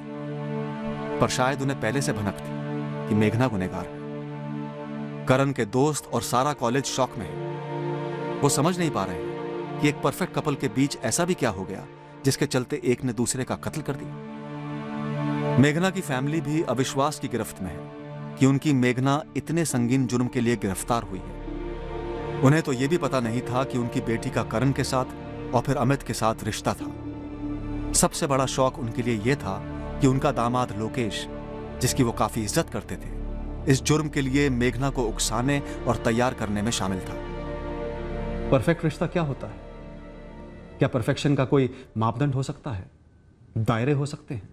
पर शायद उन्हें पहले से भनक थी कि मेघना गुनहगार है। करण के दोस्त और सारा कॉलेज शॉक में है। वो समझ नहीं पा रहे हैं कि एक परफेक्ट कपल के बीच ऐसा भी क्या हो गया जिसके चलते एक ने दूसरे का कत्ल कर दिया। मेघना की फैमिली भी अविश्वास की गिरफ्त में है कि उनकी मेघना इतने संगीन जुर्म के लिए गिरफ्तार हुई है। उन्हें तो यह भी पता नहीं था कि उनकी बेटी का करण के साथ और फिर अमित के साथ रिश्ता था। सबसे बड़ा शौक उनके लिए यह था कि उनका दामाद लोकेश, जिसकी वो काफी इज्जत करते थे, इस जुर्म के लिए मेघना को उकसाने और तैयार करने में शामिल था। परफेक्ट रिश्ता क्या होता है? क्या परफेक्शन का कोई मापदंड हो सकता है? दायरे हो सकते हैं?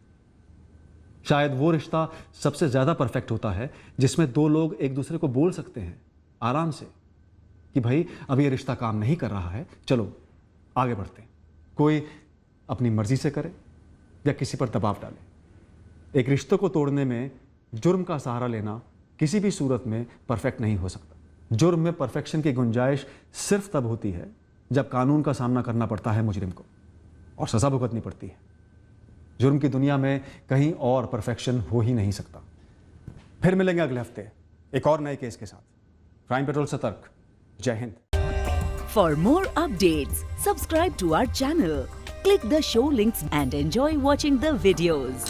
शायद वो रिश्ता सबसे ज्यादा परफेक्ट होता है जिसमें दो लोग एक दूसरे को बोल सकते हैं आराम से कि भाई अब ये रिश्ता काम नहीं कर रहा है, चलो आगे बढ़ते हैं। कोई अपनी मर्जी से करे या किसी पर दबाव डाले। एक रिश्ते को तोड़ने में जुर्म का सहारा लेना किसी भी सूरत में परफेक्ट नहीं हो सकता। जुर्म में परफेक्शन की गुंजाइश सिर्फ तब होती है जब कानून का सामना करना पड़ता है मुजरिम को और सजा भुगतनी पड़ती है। जुर्म की दुनिया में कहीं और परफेक्शन हो ही नहीं सकता। फिर मिलेंगे अगले हफ्ते एक और नए केस के साथ। क्राइम पेट्रोल सतर्क। जय Hind. For more updates, subscribe to our channel, click the show links and enjoy watching the videos.